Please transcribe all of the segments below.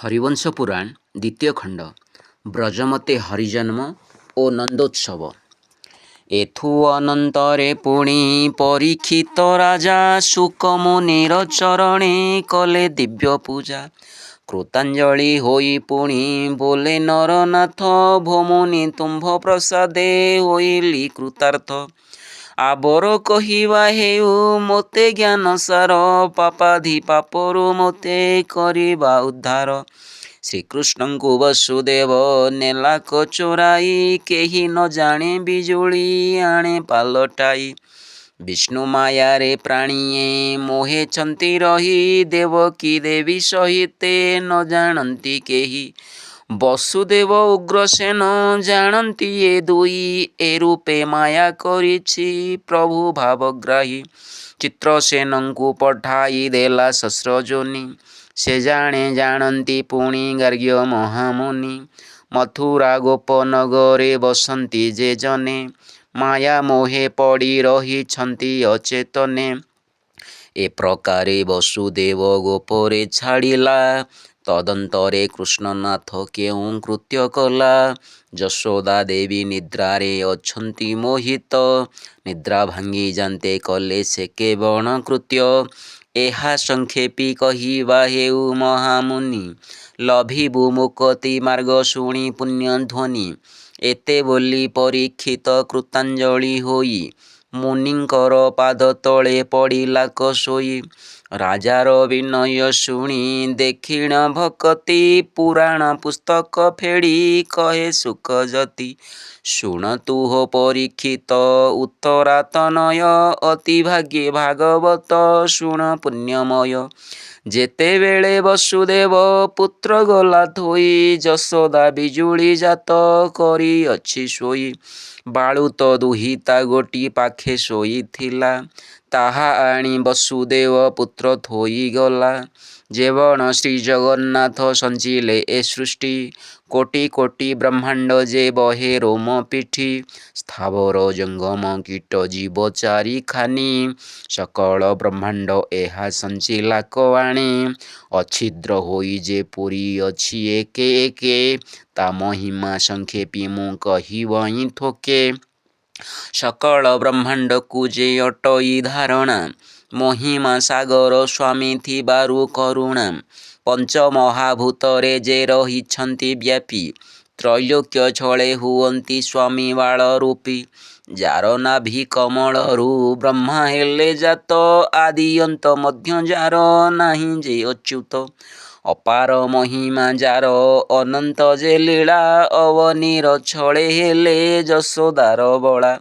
हरिवंश पुराण द्वितीय खंड ब्रजमते हरिजन्म ओ नंदोत्सव। एथु अनंतरे पुणी परीक्षित राजा शुकमुनिर चरणे कले दिव्य पूजा। कृतांजलि होई पुणी बोले नरनाथ भोमुनि तुम्भ प्रसादे होइली कृतार्थ। आबर कहिबा हेउ मोते ज्ञान सार पापाधि पापरु मोते करिबा उद्धार। श्रीकृष्ण को वसुदेव नेला कचोराई केही न जाने बिजुली आणे पालटाई। विष्णु माया रे प्राणीए मोहे छंती रही देवकी देवी सहिते न जानती केही। वसुदेव उग्रसेन जानती ए दुई ए रूपे माया करिछि प्रभु भावग्राही। चित्रसेन को पठाई देला शस्त्र जोनि से जाने जानती पुणी गार्ग्य महामुनि। मथुरा गोपनगरे बसंती जे जने माया मोहे पड़ी रही छंती अचेतने। ए प्रकारे वसुदेव गोपरे छाड़िला तदंतरे कृष्णनाथ केउं कृत्य कला। यशोदा देवी निद्रारे अछंती मोहित निद्रा भांगी जानते कले से केवण कृत्य। एहा संक्षेपी कहिबा हेउ महामुनि लभिबु मुक्ति मार्ग शुणी पुण्य ध्वनि। एते बोली परीक्षित कृतांजलि होई मुनिंकर पाद तले पड़िला कसोई। राजार विनय शुणी देखिण भक्ति पुराण पुस्तक फेड़ी कहे सुख जति। शुण तुह परीक्षित उत्तरातनय अति भाग्ये भागवत शुण पुण्यमय। जेते बेले वसुदेव पुत्र गला थोई यशोदा बिजुली जात करी अछि सोई। बाळुत दुहिता गोटी पाखे सोई थिला ताहा आणी वसुदेव पुत्र थोई गला। जेवण श्री जगन्नाथ संचिले ए सृष्टि कोटि कोटि ब्रह्मांड जे बहे रोम पिठी। स्थावर जंगम कीट जीव चारि खानी सकल ब्रह्मांड एहा संचिला कवाणी। अच्छिद्र होई जे पुरी अछि एके एके ता महिमा संक्षेपी मु कहिबहि थोके। सकल ब्रह्मांड को जे अटई धारणा महिमा सागर स्वामी थिबारु करुणा। पंच महाभूतरे जे रहिछंती व्यापी त्रैलोक्य छळे हुअंती स्वामी बाळ रूपी। जार नाभि कमलरु ब्रह्मा हेले जात आदि अंत मध्य जार नाही जे अच्युत। अपार महिमा जार अनंत जे लीला अवनीर छळे हेले यशोदार बळा।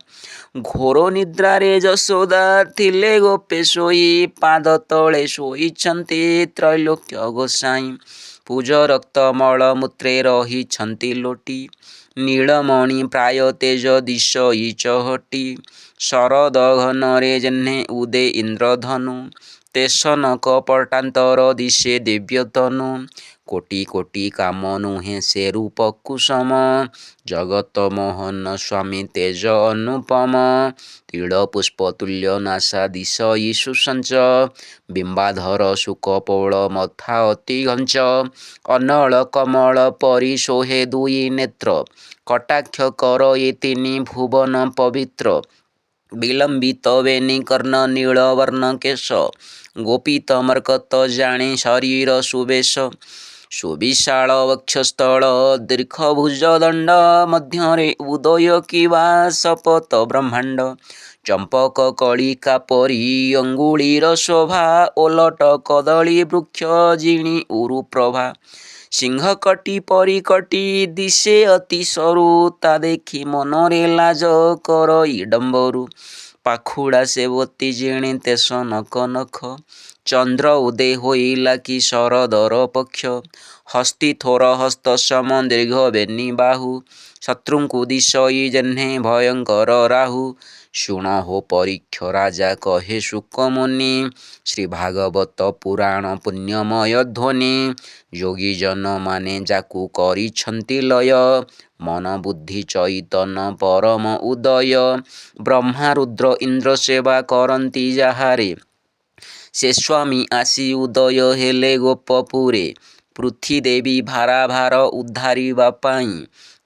घोर निद्रारे यशोदा थिले गोपे सोई पाद तळे सोईछंती त्रैलोक्य गोसाई। पूज रक्त मल मूत्रे रहिछंती लोटी नीलमणि प्राय तेज दिशई चहटी। शरद घनरे जेह्ने उदे इंद्रधनु तेसन कपटांतर दिशे दिव्यतनु। कोटि कोटि काम नुहे से रूप कुसुम जगत मोहन स्वामी तेज अनुपम। तीड़ पुष्प तुल्य नासा दिशई सुसंच बिंबाधर शुकपौल मथा अति घंच। अनल कमल परि सोहे दुई नेत्र कटाक्ष कर ये तिनि भुवन पवित्र। विलंबित वेणी कर्ण नील वर्ण केश गोपित मर्कत जाने शरीर सुवेश। सुविशाल वक्षस्थल दीर्घभुज दंड मध्यरे उदय किवा सपत ब्रह्मांड। चंपक कलिका परी अंगुलीर शोभा ओलट कदली वृक्ष जिणी उरु प्रभा। सिंह कटी परी कटी दिशे अति सरु ता देखी मनरे लाज करई डंबरु। पाखुड़ा सेवती जिणी तेस नख नख चंद्र उदय होइला कि शरदर पक्ष। हस्ती थोर हस्त सम दीर्घ बेनी बाहु शत्रुंकु दिशई जेह्ने भयंकर राहु। शुण हो परीक्ष राजा कहे शुक मुनि श्री भागवत पुराण पुण्यमय ध्वनि। योगी जन माने जाकु करिछंती लय मन बुद्धि चैतन परम उदय। ब्रह्मा रुद्र इंद्र सेवा करंती जाहारे से स्वामी आसी उदय हेले गोपपुरे। ପୃଥ୍ୱୀ ଦେବୀ ଭାରାଭାର ଉଦ୍ଧାରିବା ପାଇଁ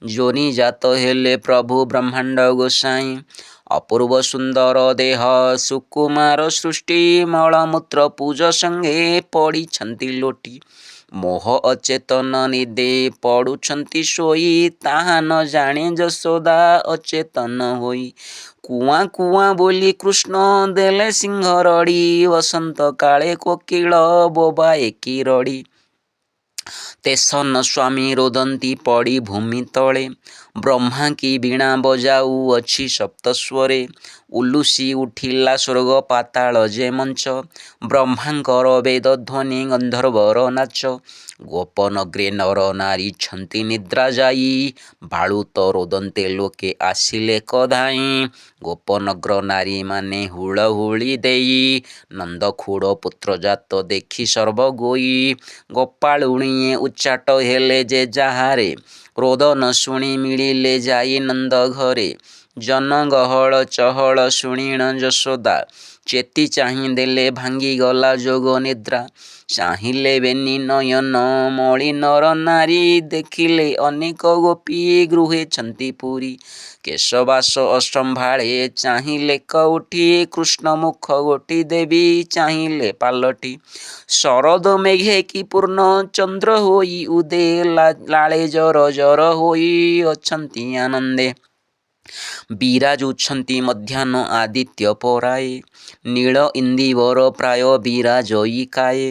ଯୋନି ଜାତ ହେଲେ ପ୍ରଭୁ ବ୍ରହ୍ମାଣ୍ଡ ଗୋସାଇଁ। ଅପୂର୍ବ ସୁନ୍ଦର ଦେହ ସୁକୁମାର ସୃଷ୍ଟି ମଳମୂତ୍ର ପୂଜ ସଙ୍ଗେ ପଡ଼ିଛନ୍ତି ଲୋଟି। ମୋହ ଅଚେତନ ନିଦେ ପଡ଼ୁଛନ୍ତି ଶୋଇ ତାହା ନ ଜାଣେ ଯଶୋଦା ଅଚେତନ ହୋଇ। କୁଆଁ କୁଆଁ ବୋଲି କୃଷ୍ଣ ଦେଲେ ସିଂହ ରଡ଼ି ବସନ୍ତ କାଳେ କୋକିଳ ବୋବାଏ କି ରଡ଼ି। ତେସନ ସ୍ୱାମୀ ରୋଦନ୍ତି ପଡ଼ି ଭୂମି ତଳେ ବ୍ରହ୍ମା କି ବୀଣା ବଜାଉଅଛି ସପ୍ତସ୍ୱରେ। ଉଲୁସି ଉଠିଲା ସ୍ୱର୍ଗ ପାତାଳ ଯେ ମଞ୍ଚ ବ୍ରହ୍ମାଙ୍କର ବେଦ ଧ୍ୱନି ଗନ୍ଧର୍ବର ନାଚ। ଗୋପନଗ୍ରେ ନର ନାରୀଛନ୍ତି ନିଦ୍ରା ଯାଇ ବାଳୁତ ରୋଦନ୍ତେ ଲୋକେ ଆସିଲେ କଧାଇଁ। ଗୋପନଗ୍ର ନାରୀମାନେ ହୁଳହୁଳି ଦେଇ ନନ୍ଦଖୁଡ଼ ପୁତ୍ରଜାତ ଦେଖି ସର୍ବଗୋଇ। ଗୋପାଳୁଣିଏ ଉଚ୍ଚାଟ ହେଲେ ଯେ ଯାହାରେ ରୋଦନ ଶୁଣି ମିଳିଲେ ଯାଇ ନନ୍ଦ ଘରେ। ଜନଗହଳ ଚହଳ ଶୁଣିଣ ଯଶୋଦା ଚେତି ଚାହିଁ ଦେଲେ ଭାଙ୍ଗିଗଲା ଯୋଗ ନିଦ୍ରା। ଚାହିଁଲେ ବେନି ନୟନ ମଳି ନର ନାରୀ ଦେଖିଲେ ଅନେକ ଗୋପୀ ଗୃହେଛନ୍ତି ପୁରୀ। କେଶବାସ ଅସମ୍ଭାଳେ ଚାହିଁଲେ କଉଠି କୃଷ୍ଣ ମୁଖ ଗୋଟି ଦେବୀ ଚାହିଁଲେ ପାଲଟି। ଶରଦ ମେଘେ କି ପୂର୍ଣ୍ଣ ଚନ୍ଦ୍ର ହୋଇ ଉଦେ ଲାଳେ ଜର ଜର ହୋଇ ଅଛନ୍ତି ଆନନ୍ଦେ। ବିରାଜୁଛନ୍ତି ମଧ୍ୟାହ୍ନ ଆଦିତ୍ୟ ପରାଏ ନୀଳ ଇନ୍ଦିବର ପ୍ରାୟ ବିରାଜଇକାଏ।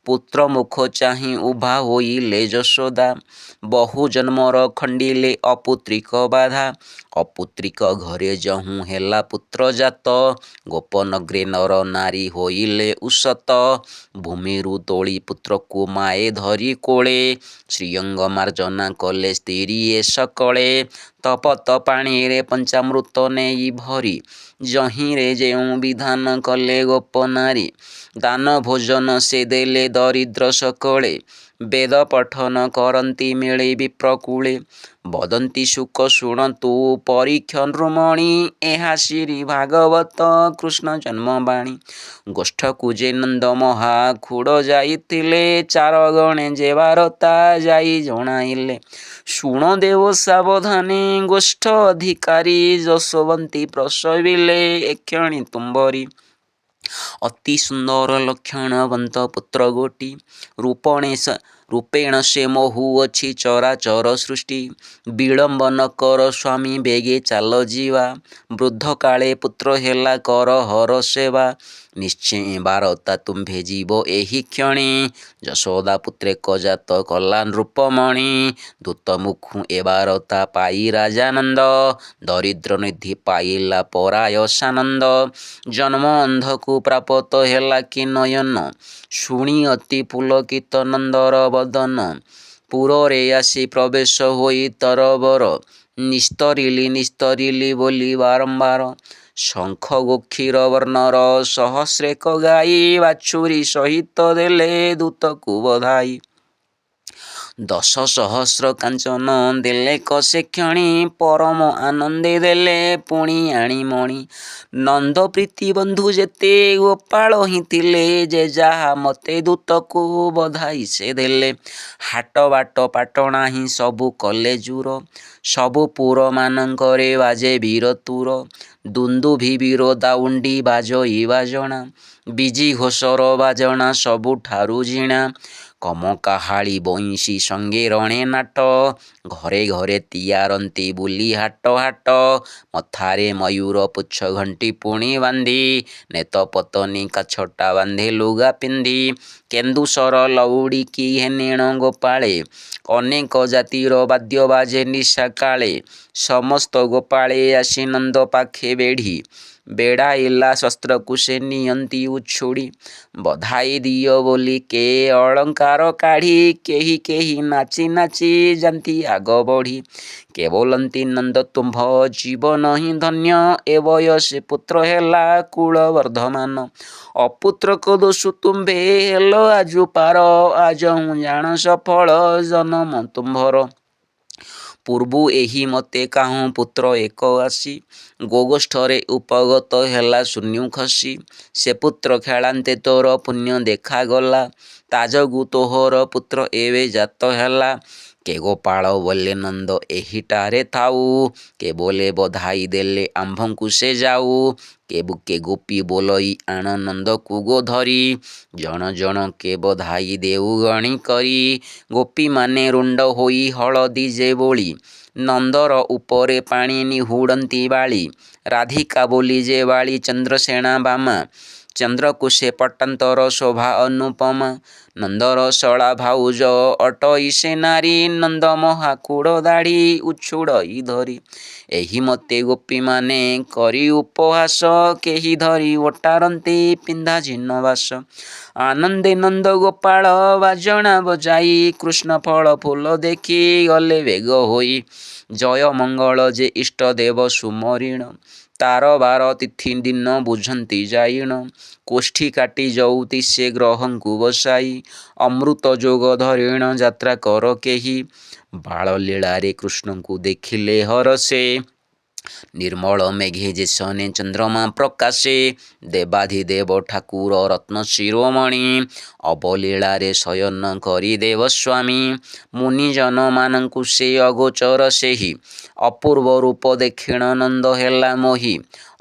ପୁତ୍ର ମୁଖ ଚାହିଁ ଉଭା ହୋଇଲେ ଯଶୋଦା ବହୁ ଜନ୍ମର ଖଣ୍ଡିଲେ ଅପୁତ୍ରିକ ବାଧା। ଅପୁତ୍ରିକ ଘରେ ଯହୁଁ ହେଲା ପୁତ୍ର ଜାତ ଗୋପନଗ୍ରେ ନର ନାରୀ ହୋଇଲେ ଉଷତ। ଭୂମିରୁ ତୋଳି ପୁତ୍ରକୁ ମାଏ ଧରି କୋଳେ ଶ୍ରୀଅଙ୍ଗ ମାର୍ଜନା କଲେ ସ୍ତ୍ରୀଏ ସକଳେ। ତପତ ପାଣିରେ ପଞ୍ଚାମୃତ ନେଇ ଭରି ଯହିଁରେ ଯେଉଁ ବିଧାନ କଲେ ଗୋପନାରୀ। ଦାନ ଭୋଜନ ସେ ଦେଲେ ଦରିଦ୍ର ସକଳେ ବେଦ ପଠନ କରନ୍ତି ମିଳେ ବିପ୍ରକୂଳେ। ବଦନ୍ତି ଶୁକ ଶୁଣନ୍ତୁ ପରୀକ୍ଷ ନୃମଣି ଏହା ଶ୍ରୀ ଭାଗବତ କୃଷ୍ଣ ଜନ୍ମବାଣୀ। ଗୋଷ୍ଠକୁ ଯେ ନନ୍ଦ ମହାଖୁଡ଼ ଯାଇଥିଲେ ଚାରଗଣେ ଯେ ବାରତା ଯାଇ ଜଣାଇଲେ। ଶୁଣ ଦେବ ସାବଧାନେ ଗୋଷ୍ଠ ଅଧିକାରୀ ଯଶୋବନ୍ତୀ ପ୍ରସବିଲେ ଏକ୍ଷଣି ତୁମ୍ଭରି। ଅତି ସୁନ୍ଦର ଲକ୍ଷଣବନ୍ତ ପୁତ୍ର ଗୋଟି ରୂପେଣ ସେ ମହୁଅଛି ଚରାଚର ସୃଷ୍ଟି। ବିଳମ୍ବ ନ କର ସ୍ୱାମୀ ବେଗେ ଚାଲ ଯିବା ବୃଦ୍ଧ କାଳେ ପୁତ୍ର ହେଲା କର ହର ସେବା। ନିଶ୍ଚେ ବାରତା ତୁମ୍ଭେ ଯିବ ଏହି କ୍ଷଣି ଯଶୋଦା ପୁତ୍ରେକ ଜାତ କଲା ନୃପମଣି। ଦୂତ ମୁଖୁ ଏ ବାରତା ପାଇ ରାଜାନନ୍ଦ ଦରିଦ୍ର ନିଧି ପାଇଲା ପରାୟସାନନ୍ଦ। ଜନ୍ମ ଅନ୍ଧକୁ ପ୍ରାପତ ହେଲା କି ନୟନ ଶୁଣି ଅତି ପୁଲକିତ ନନ୍ଦର ବଦନ। ପୁରରେ ଆସି ପ୍ରବେଶ ହୋଇ ତରବର ନିସ୍ତରିଲି ବୋଲି ବାରମ୍ବାର। ଶଙ୍ଖ ଗୋକ୍ଷୀର ବର୍ଣ୍ଣର ସହସ୍ରେକ ଗାଇ ବାଛୁରୀ ସହିତ ଦେଲେ ଦୂତକୁ ବଧାଇ। 10,000 କାଞ୍ଚନ ଦେଲେ କସେ କ୍ଷଣି ପରମ ଆନନ୍ଦେ ଦେଲେ ପୁଣି ଆଣି ମଣି। ନନ୍ଦ ପ୍ରୀତି ବନ୍ଧୁ ଯେତେ ଗୋପାଳ ହିଁ ଥିଲେ ଯେ ଯାହା ମତେ ଦୂତକୁ ବଧାଇ ସେ ଦେଲେ। ହାଟ ବାଟ ପାଟଣା ହିଁ ସବୁ କଲେ ଜୁର ସବୁ ପୁରମାନଙ୍କରେ ବାଜେ ବୀର ତୁର। ଦୁନ୍ଦୁଭି ବୀର ଦାଉଣ୍ଡି ବାଜଇ ବାଜଣା ବିଜି ଘୋଷର ବାଜଣା ସବୁଠାରୁ ଝିଣା। କମକାହାଳି ବଇଁଶୀ ସଙ୍ଗେ ରଣେ ନାଟ ଘରେ ଘରେ ତିଆରନ୍ତି ବୁଲି ହାଟ ହାଟ। ମଥାରେ ମୟୂର ପୁଚ୍ଛ ଘଣ୍ଟି ପୁଣି ବାନ୍ଧି ନେତ ପତନି କାଛଟା ବାନ୍ଧେ ଲୁଗା ପିନ୍ଧି। କେନ୍ଦୁସର ଲଉଡ଼ିକି ଘେନିଣ ଗୋପାଳେ ଅନେକ ଜାତିର ବାଦ୍ୟ ବାଜେ ନିଶା କାଳେ। ସମସ୍ତ ଗୋପାଳେ ଆସି ନନ୍ଦ ପାଖେ ବେଢ଼ି ବେଢ଼ାଇଲା ଶସ୍ତ୍ରକୁ ସେ ନିଅନ୍ତି ଉଛୁଡ଼ି। ବଧାଇ ଦିଅ ବୋଲି କେ ଅଳଙ୍କାର କାଢ଼ି କେହି କେହି ନାଚି ନାଚି ଯାନ୍ତି ଆଗ ବଢ଼ି। କେବଲନ୍ତି ନନ୍ଦ ତୁମ୍ଭ ଜୀବନ ହିଁ ଧନ୍ୟ ଏ ବୟସେ ପୁତ୍ର ହେଲା କୁଳ ବର୍ଦ୍ଧମାନ। ଅପୁତ୍ରକ ଦୋଷୁ ତୁମ୍ଭେ ହେଲ ଆଜୁ ପାର ଆଜହୁଁ ଜାଣ ସଫଳ ଜନମ ତୁମ୍ଭର। ପୂର୍ବୁ ଏହି ମତେ କାହୁଁ ପୁତ୍ର ଏକ ଆସି ଗୋଗୋଷ୍ଠରେ ଉପଗତ ହେଲା ଶୂନ୍ୟୁ ଖସି ସେ ପୁତ୍ର ଖେଳାନ୍ତେ ତୋର ପୁଣ୍ୟ ଦେଖାଗଲା ତା ଯୋଗୁ ତୋହର ପୁତ୍ର ଏବେ ଜାତ ହେଲା। କେ ଗୋପାଳ ବୋଲେ ନନ୍ଦ ଏହିଟାରେ ଥାଉ କେ ବୋଲେ ବଧାଇ ଦେଲେ ଆମ୍ଭଙ୍କୁ ସେ ଯାଉ କେ ବୁକେ ଗୋପୀ ବୋଲଇ ଆଣ ନନ୍ଦକୁ ଗୋ ଧରି ଜଣ ଜଣ କେ ବଧାଇ ଦେଉ ଗଣି କରି ଗୋପୀମାନେ ରୁଣ୍ଡ ହୋଇ ହଳଦୀ ଯେ ବୋଳି ନନ୍ଦର ଉପରେ ପାଣି ନିହୁଡ଼ନ୍ତି ବାଳି ରାଧିକା ବୋଲି ଯେ ବାଳି ଚନ୍ଦ୍ରସେଣା ବାମା ଚନ୍ଦ୍ରକୁ ସେ ପଟାନ୍ତର ଶୋଭା ଅନୁପମା ନନ୍ଦର ଶଳା ଭାଉଜ ଅଟଇ ସେ ନାରୀ ନନ୍ଦ ମହାକୁଡ଼ ଦାଢ଼ି ଉଛୁଡ଼ଇ ଧରି ଏହି ମତେ ଗୋପୀମାନେ କରି ଉପହାସ କେହି ଧରି ଓଟାରନ୍ତି ପିନ୍ଧା ଝିନବାସ ଆନନ୍ଦେ ନନ୍ଦ ଗୋପାଳ ବାଜଣା ବଜାଇ କୃଷ୍ଣ ଫଳ ଫୁଲ ଦେଖି ଗଲେ ବେଗ ହୋଇ ଜୟ ମଙ୍ଗଳ ଯେ ଇଷ୍ଟ ଦେବ ସୁମରିଣ ତାର ବାର ତିଥି ଦିନ ବୁଝନ୍ତି ଯାଇଣ କୋଷ୍ଠୀ କାଟି ଯଉତି ସେ ଗ୍ରହଙ୍କୁ ବସାଇ ଅମୃତ ଯୋଗ ଧରିଣ ଯାତ୍ରା କର କେହି ବାଳଲୀଳାରେ କୃଷ୍ଣଙ୍କୁ ଦେଖିଲେ ହରସେ ନିର୍ମଳ ମେଘେ ଯେସନେ ଚନ୍ଦ୍ରମା ପ୍ରକାଶେ ଦେବାଧିଦେବ ଠାକୁର ରତ୍ନ ଶିରୋମଣି ଅବଲୀଳାରେ ଶୟନ କରି ଦେବ ସ୍ୱାମୀ ମୁନିଜନମାନଙ୍କୁ ସେ ଅଗୋଚର ସେହି ଅପୂର୍ବ ରୂପ ଦେଖିଣ ନନ୍ଦ ହେଲା ମୋହି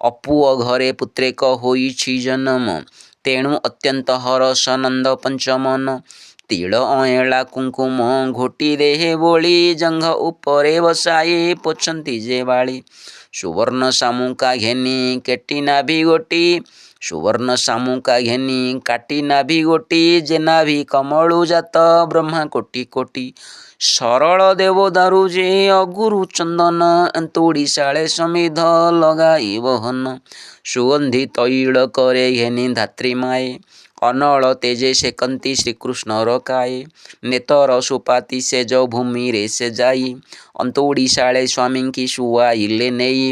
ଅପୁଅ ଘରେ ପୁତ୍ରେକ ହୋଇଛି ଜନମ ତେଣୁ ଅତ୍ୟନ୍ତ ହରସ ନନ୍ଦ ପଞ୍ଚମନ ତିଳ ଅଁଏଳା କୁଙ୍କୁମ ଘୋଟି ଦେହେ ବୋଳି ଜଙ୍ଘ ଉପରେ ବସାଇ ପୋଛନ୍ତି ଯେ ବାଳି ସୁବର୍ଣ୍ଣ ଶାମୁକା ଘେନି କେଟି ନାଭି ଗୋଟି ସୁବର୍ଣ୍ଣ ଶାମୁକା ଘେନି କାଟି ନାଭି ଗୋଟି ଯେ ନାଭି କମଳୁ ଜାତ ବ୍ରହ୍ମା କୋଟି କୋଟି ସରଳ ଦେବ ଦାରୁ ଯେ ଅଗୁରୁ ଚନ୍ଦନ ଏନ୍ତୁଡ଼ି ଶାଳେ ସମିଧ ଲଗାଇ ବହନ ସୁଗନ୍ଧି ତୈଳ କରେ ଘେନି ଧାତ୍ରୀ ମାଏ ଅନଳ ତେଜେ ସେକନ୍ତି ଶ୍ରୀକୃଷ୍ଣର କାଏ ନେତର ସୁପାତି ସେଜ ଭୂମିରେ ସେ ଯାଇ ଅନ୍ତୁଡ଼ି ଶାଳେ ସ୍ୱାମୀଙ୍କି ଶୁଆଇଲେ ନେଇ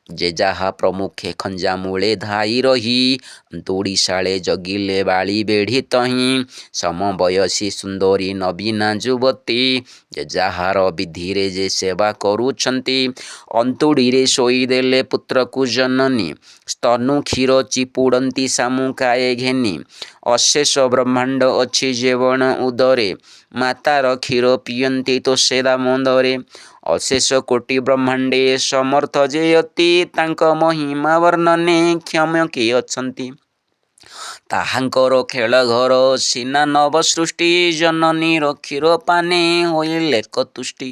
ଯେ ଯାହା ପ୍ରମୁଖେ ଖଞ୍ଜା ମୂଳେ ଧାଇ ରହି ଅନ୍ତୁଡ଼ି ଶାଳେ ଜଗିଲେ ବାଳି ବେଢ଼ି ତହିଁ ସମବୟସୀ ସୁନ୍ଦରୀ ନବୀନା ଯୁବତୀ ଯେ ଯାହାର ବିଧିରେ ଯେ ସେବା କରୁଛନ୍ତି ଅନ୍ତୁଡ଼ିରେ ଶୋଇଦେଲେ ପୁତ୍ରକୁ ଜନନୀ ସ୍ତନୁ କ୍ଷୀର ଚିପୁଡ଼ନ୍ତି ଶାମୁକାଏ ଘେନି ଅଶେଷ ବ୍ରହ୍ମାଣ୍ଡ ଅଛି ଜୀବନ ଉଦରେ ମାତାର କ୍ଷୀର ପିଅନ୍ତି ତୋଷେ ଦାମୋଦରେ ଅଶେଷ କୋଟି ବ୍ରହ୍ମାଣ୍ଡେ ସମର୍ଥ ଯେ ଅତି ତାଙ୍କ ମହିମା ବର୍ଣ୍ଣନେ କ୍ଷମ କିଏ ଅଛନ୍ତି ତାହାଙ୍କର ଖେଳ ଘର ସିନା ନବ ସୃଷ୍ଟି ଜନନୀର କ୍ଷୀର ପାନେ ହୋଇଲେ କତୁଷ୍ଟି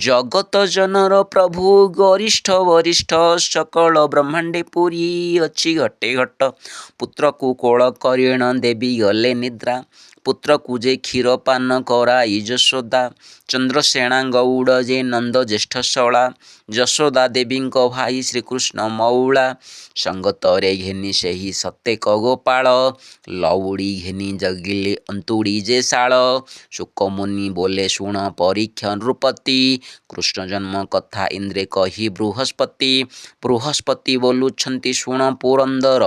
ଜଗତ ଜନର ପ୍ରଭୁ ଗରିଷ୍ଠ ବରିଷ୍ଠ ସକଳ ବ୍ରହ୍ମାଣ୍ଡେ ପୁରୀ ଅଛି ଘଟେ ଘଟ ପୁତ୍ରକୁ କୋଳ କରିଣ ଦେବୀ ଗଲେ ନିଦ୍ରା ପୁତ୍ରକୁ ଯେ କ୍ଷୀର ପାନ କରାଇ ଯଶୋଦା ଚନ୍ଦ୍ରସେଣା ଗୌଡ଼ ଯେ ନନ୍ଦ ଜ୍ୟେଷ୍ଠ ଶଳା ଯଶୋଦା ଦେବୀଙ୍କ ଭାଇ ଶ୍ରୀକୃଷ୍ଣ ମଉଳା ସଙ୍ଗତରେ ଘେନି ସେହି ସତେକ ଗୋପାଳ ଲଉଡ଼ି ଘେନି ଜଗିଲେ ଅନ୍ତୁଡ଼ି ଯେ ଶାଳ ଶୁକମୁନି ବୋଲେ ଶୁଣ ପରୀକ୍ଷ ନୃପତି କୃଷ୍ଣ ଜନ୍ମ କଥା ଇନ୍ଦ୍ରେ କହି ବୃହସ୍ପତି ବୋଲୁଛନ୍ତି ଶୁଣ ପୁରନ୍ଦର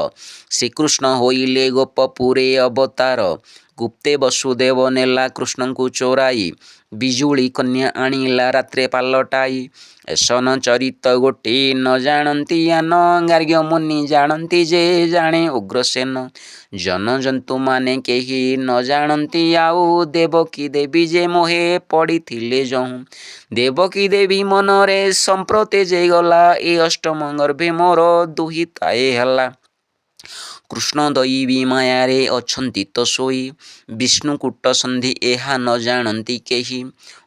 ଶ୍ରୀକୃଷ୍ଣ ହୋଇଲେ ଗୋପପୁରେ ଅବତାର ଗୁପ୍ତେ ବସୁଦେବ ନେଲା କୃଷ୍ଣଙ୍କୁ ଚୋରାଇ ବିଜୁଳି କନ୍ୟା ଆଣିଲା ରାତ୍ରେ ପାଲଟାଇ ଏସନ ଚରିତ ଗୋଟି ନ ଜାଣନ୍ତି ଆନ ଗାର୍ଗ୍ୟ ମୁନି ଜାଣନ୍ତି ଯେ ଜାଣେ ଉଗ୍ରସେନ ଜନଜନ୍ତୁମାନେ କେହି ନ ଜାଣନ୍ତି ଆଉ ଦେବକୀ ଦେବୀ ଯେ ମୋହେ ପଡ଼ିଥିଲେ ଯହୁଁ ଦେବକୀ ଦେବୀ ମନରେ ସମ୍ପ୍ରତେ ଯେ ଗଲା ଏ ଅଷ୍ଟମ ଗର୍ଭେ ମୋର ଦୁହିତାଏ ହେଲା କୃଷ୍ଣ ଦଇବୀ ମାୟାରେ ଅଛନ୍ତି ତ ଶୋଇ ବିଷ୍ଣୁକୂଟ ସନ୍ଧି ଏହା ନ ଜାଣନ୍ତି କେହି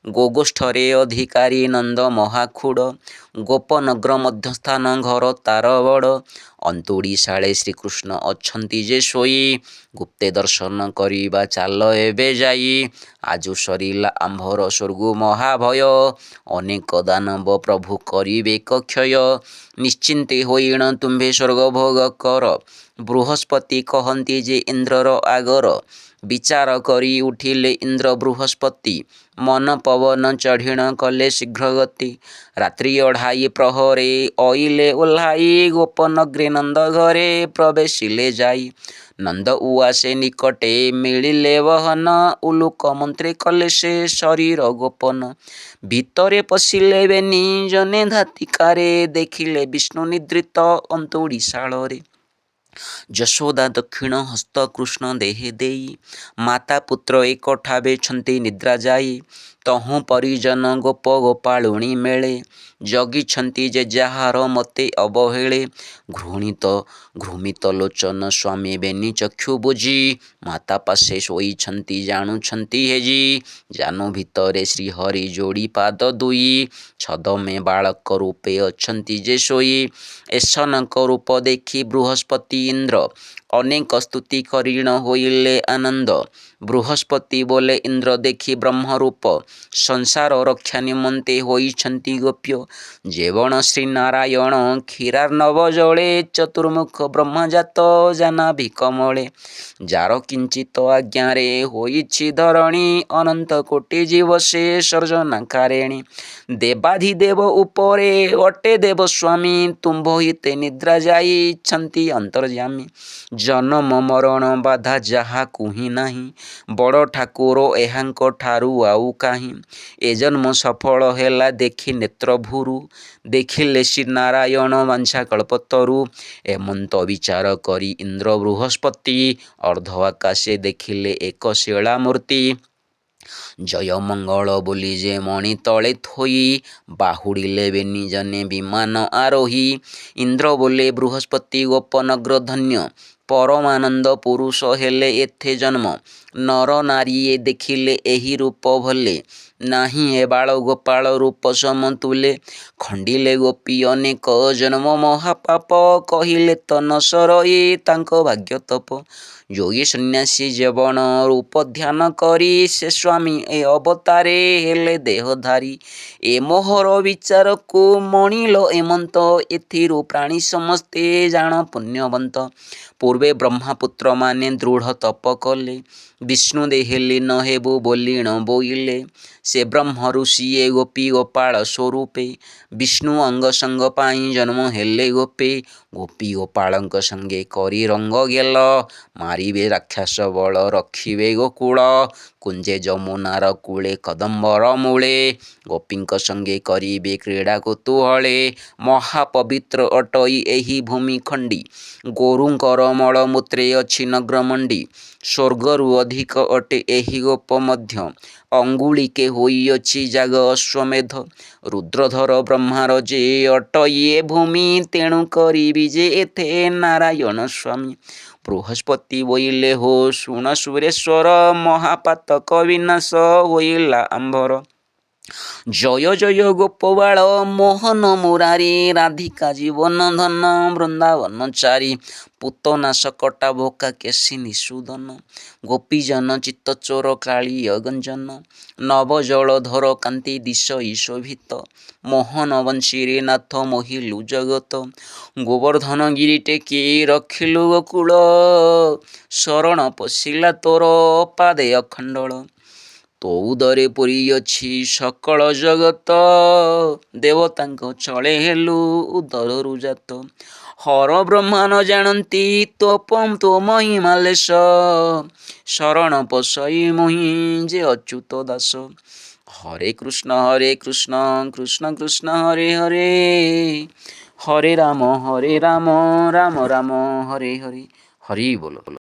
ଗୋଗୋଷ୍ଠରେ ଅଧିକାରୀ ନନ୍ଦ ମହାଖୁଡ଼ ଗୋପନଗ୍ର ମଧ୍ୟସ୍ଥାନ ଘର ତାର ବଡ଼ ଅନ୍ତୁଡ଼ି ଶାଳେ ଶ୍ରୀକୃଷ୍ଣ ଅଛନ୍ତି ଯେ ଶୋଇ ଗୁପ୍ତେ ଦର୍ଶନ କରିବା ଚାଲ ଏବେ ଯାଇ ଆଜୁ ସରିଲା ଆମ୍ଭର ସ୍ୱର୍ଗୁ ମହାଭୟ ଅନେକ ଦାନବ ପ୍ରଭୁ କରିବେ କ୍ଷୟ ନିଶ୍ଚିନ୍ତେ ହୋଇଣ ତୁମ୍ଭେ ସ୍ୱର୍ଗ ଭୋଗ କର ବୃହସ୍ପତି କହନ୍ତି ଯେ ଇନ୍ଦ୍ରର ଆଗର ବିଚାର କରି ଉଠିଲେ ଇନ୍ଦ୍ର ବୃହସ୍ପତି मन पवन चढ़िण कले शीघ्र गति। रात्रि 2:30 प्रहरे अइले ओह्लाई गोपनग्रे नंद घरे प्रवेशिले जाई। नंद उआसे निकटे मिलिले बहन उलुक मंत्रे कले से शरीर गोपन। भितरे पशिले बेनी जने धातिकारे देखिले विष्णु निद्रित अंतुड़ी शाଳରେ। ଯଶୋଦା ଦକ୍ଷିଣ ହସ୍ତ କୃଷ୍ଣ ଦେହେ ଦେଇ ମାତା ପୁତ୍ର ଏକଠାବେ ଛନ୍ତି ନିଦ୍ରା ଯାଇ। ତହୁଁ ପରିଜନ ଗୋପ ଗୋପାଳୁଣୀ ମେଳେ ଜଗିଛନ୍ତି ଯେ ଯାହାର ମତେ ଅବହେଳେ। ଘୃମିତ ଲୋଚନ ସ୍ୱାମୀ ବେନି ଚକ୍ଷୁ ବୁଝି ମାତା ପାଶେ ଶୋଇଛନ୍ତି ଜାଣୁଛନ୍ତି ହେଜି। ଜାନୁ ଭିତରେ ଶ୍ରୀହରି ଯୋଡ଼ି ପାଦ ଦୁଇ ଛଦମେ ବାଳକ ରୂପେ ଅଛନ୍ତି ଯେ ଶୋଇ। ଏସନଙ୍କ ରୂପ ଦେଖି ବୃହସ୍ପତି ଇନ୍ଦ୍ର ଅନେକ ସ୍ତୁତି କରିଣ ହୋଇଲେ ଆନନ୍ଦ। ବୃହସ୍ପତି ବୋଲେ ଇନ୍ଦ୍ର ଦେଖି ବ୍ରହ୍ମରୂପ ସଂସାର ରକ୍ଷା ନିମନ୍ତେ ହୋଇଛନ୍ତି ଗୋପ୍ୟ। ଯେବଣ ଶ୍ରୀନାରାୟଣ କ୍ଷୀରାର୍ଣ୍ଣବ ଜଳେ ଚତୁର୍ମୁଖ ବ୍ରହ୍ମଜାତ ଜାହ୍ନବୀ କମଳେ। ଯାର କିଞ୍ଚିତ ଆଜ୍ଞାରେ ହୋଇଛି ଧରଣୀ ଅନନ୍ତ କୋଟି ଜୀବ ସେ ସର୍ଜନାକାରିଣୀ। ଦେବାଧିଦେବ ଉପରେ ଅଟେ ଦେବ ସ୍ୱାମୀ ତୁମ୍ଭ ହିତେ ନିଦ୍ରା ଯାଇଛନ୍ତି ଅନ୍ତର୍ଯ୍ୟାମୀ। ଜନମ ମରଣ ବାଧା ଯାହାକୁ ହିଁ ନାହିଁ ବଡ଼ ଠାକୁର ଏହାଙ୍କ ଠାରୁ ଆଉ କାହିଁ। ଏ ଜନ୍ମ ସଫଳ ହେଲା ଦେଖି ନେତ୍ର ଭୁରୁ ଦେଖିଲେ ଶ୍ରୀନାରାୟଣ ବାଞ୍ଛା କଳ୍ପତରୁ। ଏମନ୍ତ ବିଚାର କରି ଇନ୍ଦ୍ର ବୃହସ୍ପତି ଅର୍ଦ୍ଧ ଆକାଶେ ଦେଖିଲେ ଏକ ଶିଳା ମୂର୍ତ୍ତି। ଜୟ ମଙ୍ଗଳ ବୋଲି ଯେ ମଣି ତଳେ ଥୋଇ ବାହୁଡ଼ିଲେ ବେନି ଜନେ ବିମାନ ଆରୋହୀ। ଇନ୍ଦ୍ର ବୋଲେ ବୃହସ୍ପତି ଗୋପନଗ୍ର ଧନ୍ୟ ପରମାନନ୍ଦ ପୁରୁଷ ହେଲେ ଏଥେ ଜନ୍ମ। ନର ନାରୀ ଏ ଦେଖିଲେ ଏହି ରୂପ ଭଲେ ନାହିଁ ଏ ବାଳ ଗୋପାଳ ରୂପ ସମତୁଲେ। ଖଣ୍ଡିଲେ ଗୋପୀ ଅନେକ ଜନ୍ମ ମହାପାପ କହିଲେ ତ ନ ସରଇ ତାଙ୍କ ଭାଗ୍ୟ ତପ। ଯୋଗୀ ସନ୍ନ୍ୟାସୀ ଯବନ ରୂପ ଧ୍ୟାନ କରି ସେ ସ୍ୱାମୀ ଏ ଅବତାରେ ହେଲେ ଦେହଧାରୀ। ଏ ମୋହର ବିଚାରକୁ ମଣିଲ ଏମନ୍ତ ଏଥିରୁ ପ୍ରାଣୀ ସମସ୍ତେ ଜାଣ ପୁଣ୍ୟବନ୍ତ। ପୂର୍ବେ ବ୍ରହ୍ମପୁତ୍ରମାନେ ଦୃଢ଼ ତପ କଲେ ବିଷ୍ଣୁ ଦେହେ ଲୀନ ହେବୁ ବୋଲିଣ ବୋଇଲେ। ସେ ବ୍ରହ୍ମ ଋଷି ଏ ଗୋପୀ ଗୋପାଳ ସ୍ୱରୂପେ ବିଷ୍ଣୁ ଅଙ୍ଗ ସଙ୍ଗ ପାଇଁ ଜନ୍ମ ହେଲେ ଗୋପେ। ଗୋପୀ ଗୋପାଳଙ୍କ ସଙ୍ଗେ କରି ରଙ୍ଗ ଗେଲ ମାରିବେ ରାକ୍ଷସ ବଳ ରଖିବେ ଗୋକୁଳ। କୁଞ୍ଜେ ଯମୁନାର କୂଳେ କଦମ୍ବର ମୂଳେ ଗୋପୀଙ୍କ ସଙ୍ଗେ କରିବେ କ୍ରୀଡ଼ା କୌତୂହଳେ। ମହାପବିତ୍ର ଅଟଇ ଏହି ଭୂମି ଖଣ୍ଡି ଗୋରୁଙ୍କର ମଳମୂତ୍ରେ ଅଛି ନଗ୍ରମଣ୍ଡି। ସ୍ୱର୍ଗରୁ ଅଧିକ ଅଟେ ଏହି ଗୋପ ମଧ୍ୟ ଅଙ୍ଗୁଳିକେ ହୋଇଅଛି ଜାଗ ଅଶ୍ୱମେଧ। ରୁଦ୍ରଧର ବ୍ରହ୍ମାର ଯେ ଅଟଇ ଏ ଭୂମି ତେଣୁ କରିବି ଯେ ଏଥେ ନାରାୟଣ ସ୍ୱାମୀ। ବୃହସ୍ପତି ବୋଇଲେ ହୋ ଶୁଣ ସୁରେଶ୍ୱର ମହାପାତକ ବିନାଶ ହୋଇଲା ଆମ୍ଭର। ଜୟ ଜୟ ଗୋପବାଳ ମୋହନ ମୁରାରୀ ରାଧିକା ଜୀବନ ଧନ ବୃନ୍ଦାବନ ଚାରି। ପୂତନା ସକଟା ବୋକା କେଶୀ ନିଷୂଦନ ଗୋପୀଜନ ଚିତ୍ତଚୋର କାଳିୟ ଗଞ୍ଜନ। ନବ ଜଳଧର କାନ୍ତି ଦିଶଇ ଶୋଭିତ ମୋହନ ବଂଶୀରେ ନାଥ ମୋହିଲୁ ଜଗତ। ଗୋବର୍ଦ୍ଧନ ଗିରି ଟେକି ରଖିଲୁ ଗୋକୁଳ ଶରଣ ପଶିଲା ତୋର ପାଦେ ଅଖଣ୍ଡଳ। ତୋ ଉଦରେ ପୂରିଅଛି ସକଳ ଜଗତ ଦେବତାଙ୍କ ଚଳେ ହେଲୁ ଉଦରରୁ ଜାତ। ହର ବ୍ରହ୍ମା ନ ଜାଣନ୍ତି ତୋ ମହିମା ଲେଶ ଶରଣ ପଶଇ ମୁହିଁ ଯେ ଅଚ୍ୟୁତ ଦାସ। ହରେ କୃଷ୍ଣ କୃଷ୍ଣ କୃଷ୍ଣ ହରେ ହରେ ହରେ ରାମ ରାମ ରାମ ହରେ ହରେ। ହରି ବୋଲ।